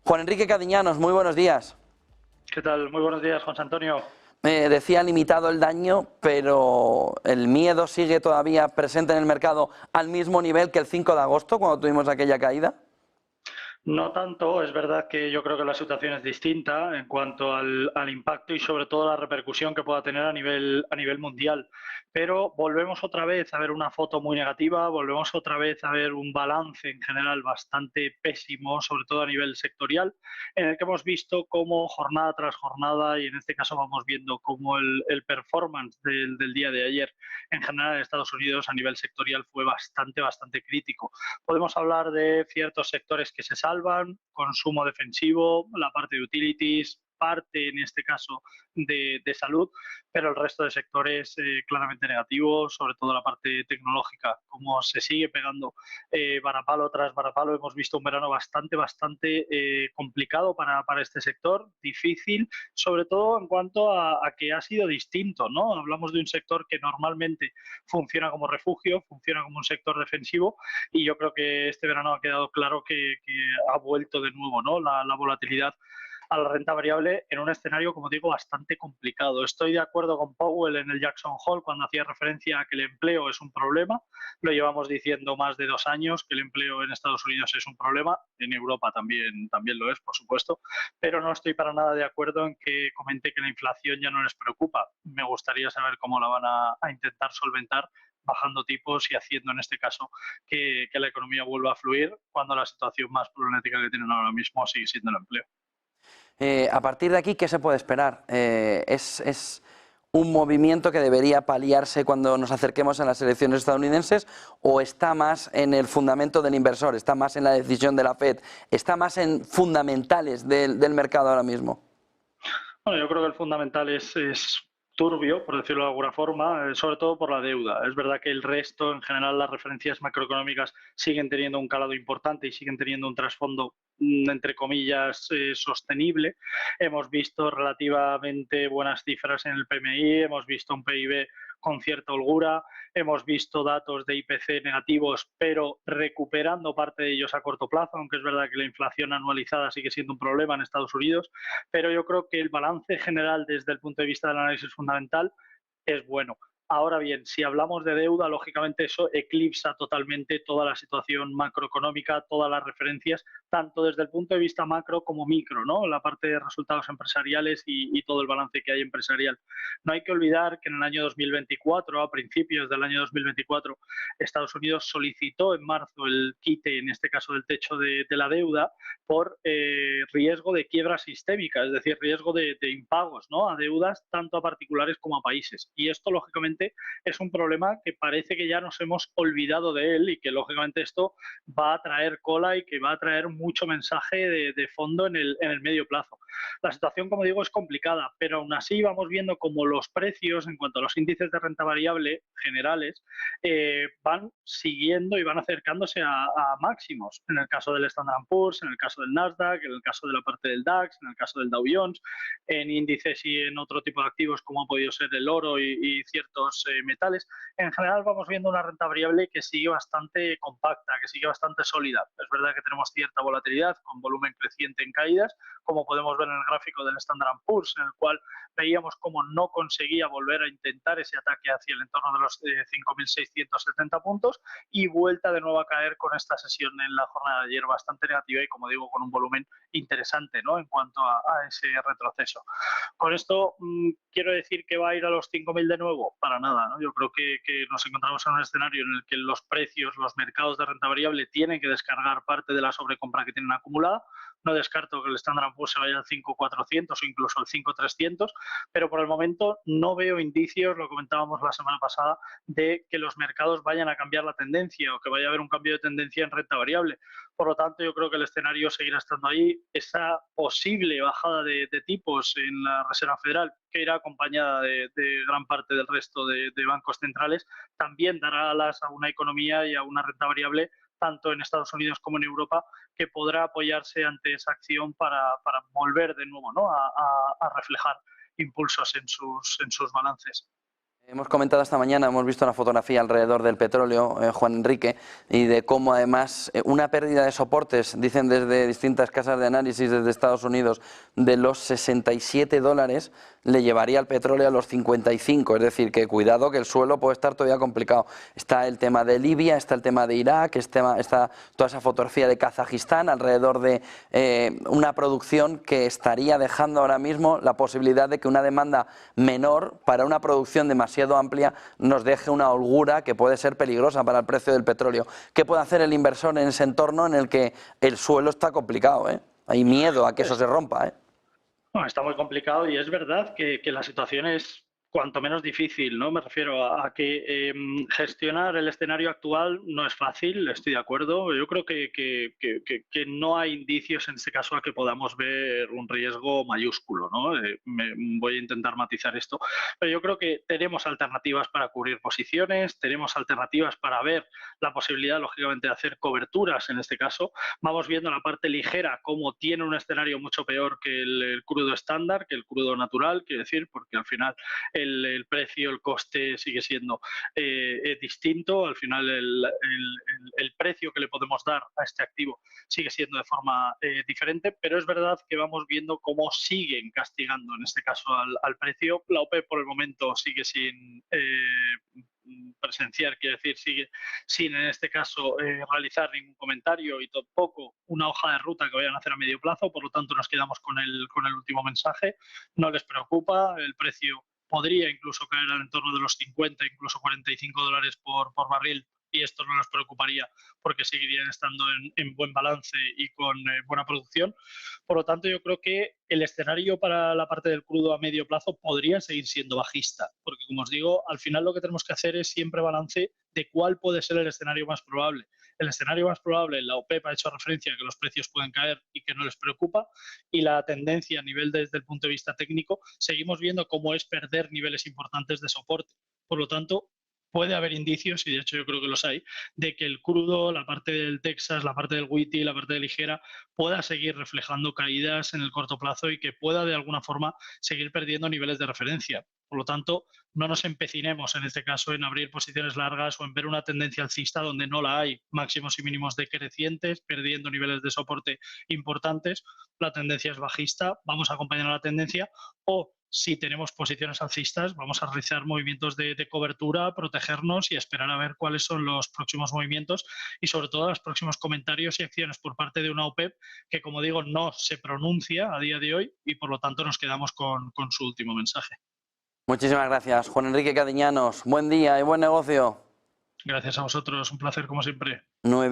Juan Enrique Cadiñanos, muy buenos días. ¿Qué tal? Muy buenos días, José Antonio. Decía limitado el daño, pero el miedo sigue todavía presente en el mercado al mismo nivel que el 5 de agosto, cuando tuvimos aquella caída. No tanto, es verdad que yo creo que la situación es distinta en cuanto al impacto y sobre todo la repercusión que pueda tener a nivel mundial. Pero volvemos otra vez a ver una foto muy negativa, volvemos otra vez a ver un balance en general bastante pésimo, sobre todo a nivel sectorial, en el que hemos visto cómo jornada tras jornada, y en este caso vamos viendo cómo el performance del día de ayer en general en Estados Unidos a nivel sectorial fue bastante crítico. Podemos hablar de ciertos sectores que se salvan, consumo defensivo, la parte de utilities, parte en este caso de salud, pero el resto de sectores claramente negativos, sobre todo la parte tecnológica, como se sigue pegando varapalo tras varapalo. Hemos visto un verano bastante complicado para este sector, difícil, sobre todo en cuanto a que ha sido distinto, ¿no? Hablamos de un sector que normalmente funciona como refugio, funciona como un sector defensivo, y yo creo que este verano ha quedado claro que ha vuelto de nuevo, ¿no? La volatilidad a la renta variable en un escenario, como digo, bastante complicado. Estoy de acuerdo con Powell en el Jackson Hole cuando hacía referencia a que el empleo es un problema. Lo llevamos diciendo más de 2 años, que el empleo en Estados Unidos es un problema. En Europa también lo es, por supuesto. Pero no estoy para nada de acuerdo en que comente que la inflación ya no les preocupa. Me gustaría saber cómo la van a intentar solventar bajando tipos y haciendo en este caso que la economía vuelva a fluir cuando la situación más problemática que tienen ahora mismo sigue siendo el empleo. A partir de aquí, ¿qué se puede esperar? ¿Es un movimiento que debería paliarse cuando nos acerquemos a las elecciones estadounidenses o está más en el fundamento del inversor, está más en la decisión de la Fed, está más en fundamentales del mercado ahora mismo? Bueno, yo creo que el fundamental es turbio, por decirlo de alguna forma, sobre todo por la deuda. Es verdad que el resto, en general, las referencias macroeconómicas siguen teniendo un calado importante y siguen teniendo un trasfondo, entre comillas, sostenible. Hemos visto relativamente buenas cifras en el PMI, hemos visto un PIB con cierta holgura, hemos visto datos de IPC negativos, pero recuperando parte de ellos a corto plazo, aunque es verdad que la inflación anualizada sigue siendo un problema en Estados Unidos, pero yo creo que el balance general desde el punto de vista del análisis fundamental es bueno. Ahora bien, si hablamos de deuda, lógicamente eso eclipsa totalmente toda la situación macroeconómica, todas las referencias, tanto desde el punto de vista macro como micro, ¿no? La parte de resultados empresariales y todo el balance que hay empresarial. No hay que olvidar que en el año 2024, a principios del año 2024, Estados Unidos solicitó en marzo el quite, en este caso del techo de la deuda, por riesgo de quiebra sistémica, es decir, riesgo de impagos, ¿no? A deudas tanto a particulares como a países. Y esto, lógicamente, es un problema que parece que ya nos hemos olvidado de él y que, lógicamente, esto va a traer cola y que va a traer mucho mensaje de fondo en el medio plazo. La situación, como digo, es complicada, pero aún así vamos viendo como los precios en cuanto a los índices de renta variable generales van siguiendo y van acercándose a máximos. En el caso del Standard & Poor's, en el caso del Nasdaq, en el caso de la parte del DAX, en el caso del Dow Jones, en índices y en otro tipo de activos como ha podido ser el oro y ciertos metales. En general vamos viendo una renta variable que sigue bastante compacta, que sigue bastante sólida. Es verdad que tenemos cierta volatilidad con volumen creciente en caídas, como podemos ver en el gráfico del Standard & Poor's, en el cual veíamos cómo no conseguía volver a intentar ese ataque hacia el entorno de los 5.670 puntos y vuelta de nuevo a caer con esta sesión en la jornada de ayer bastante negativa y, como digo, con un volumen interesante, ¿no?, en cuanto a ese retroceso. Con esto quiero decir que va a ir a los 5.000 de nuevo, para nada, ¿no? Yo creo que nos encontramos en un escenario en el que los precios, los mercados de renta variable tienen que descargar parte de la sobrecompra que tienen acumulada. No descarto que el Standard & Poor's se vaya al 5.400 o incluso al 5.300, pero por el momento no veo indicios, lo comentábamos la semana pasada, de que los mercados vayan a cambiar la tendencia o que vaya a haber un cambio de tendencia en renta variable. Por lo tanto, yo creo que el escenario seguirá estando ahí. Esa posible bajada de tipos en la Reserva Federal, que irá acompañada de gran parte del resto de bancos centrales, también dará alas a una economía y a una renta variable tanto en Estados Unidos como en Europa, que podrá apoyarse ante esa acción para volver de nuevo, ¿no?, a reflejar impulsos en sus balances. Hemos comentado esta mañana, hemos visto una fotografía alrededor del petróleo, Juan Enrique, y de cómo además una pérdida de soportes, dicen desde distintas casas de análisis desde Estados Unidos, de los $67 le llevaría al petróleo a los 55, es decir, que cuidado que el suelo puede estar todavía complicado. Está el tema de Libia, está el tema de Irak, está toda esa fotografía de Kazajistán alrededor de una producción que estaría dejando ahora mismo la posibilidad de que una demanda menor para una producción demasiado amplia nos deje una holgura que puede ser peligrosa para el precio del petróleo. ¿Qué puede hacer el inversor en ese entorno en el que el suelo está complicado? Hay miedo a que eso se rompa. Bueno, está muy complicado y es verdad que la situación es cuanto menos difícil, ¿no? Me refiero a que gestionar el escenario actual no es fácil, estoy de acuerdo. Yo creo que no hay indicios en este caso a que podamos ver un riesgo mayúsculo, ¿no? Voy a intentar matizar esto, pero yo creo que tenemos alternativas para cubrir posiciones, tenemos alternativas para ver la posibilidad, lógicamente, de hacer coberturas en este caso. Vamos viendo la parte ligera como tiene un escenario mucho peor que el crudo estándar, que el crudo natural, quiero decir, porque al final el precio, el coste sigue siendo distinto. Al final el precio que le podemos dar a este activo sigue siendo de forma diferente, pero es verdad que vamos viendo cómo siguen castigando en este caso al precio. La OPEP por el momento sigue sin presenciar, quiere decir, sigue sin en este caso realizar ningún comentario y tampoco una hoja de ruta que vayan a hacer a medio plazo, por lo tanto nos quedamos con el último mensaje. No les preocupa, el precio podría incluso caer al entorno de los 50, incluso $45 por barril, y esto no nos preocuparía porque seguirían estando en buen balance y con buena producción. Por lo tanto, yo creo que el escenario para la parte del crudo a medio plazo podría seguir siendo bajista, porque como os digo, al final lo que tenemos que hacer es siempre balance de cuál puede ser el escenario más probable. El escenario más probable, la OPEP ha hecho referencia a que los precios pueden caer y que no les preocupa, y la tendencia a nivel desde el punto de vista técnico, seguimos viendo cómo es perder niveles importantes de soporte. Por lo tanto, puede haber indicios, y de hecho yo creo que los hay, de que el crudo, la parte del Texas, la parte del WTI, la parte de ligera, pueda seguir reflejando caídas en el corto plazo y que pueda de alguna forma seguir perdiendo niveles de referencia. Por lo tanto, no nos empecinemos en este caso en abrir posiciones largas o en ver una tendencia alcista donde no la hay, máximos y mínimos decrecientes, perdiendo niveles de soporte importantes. La tendencia es bajista, vamos a acompañar a la tendencia, o si tenemos posiciones alcistas, vamos a realizar movimientos de cobertura, protegernos y esperar a ver cuáles son los próximos movimientos y sobre todo los próximos comentarios y acciones por parte de una OPEP que, como digo, no se pronuncia a día de hoy y por lo tanto nos quedamos con su último mensaje. Muchísimas gracias, Juan Enrique Cadiñanos. Buen día y buen negocio. Gracias a vosotros, un placer como siempre. 9.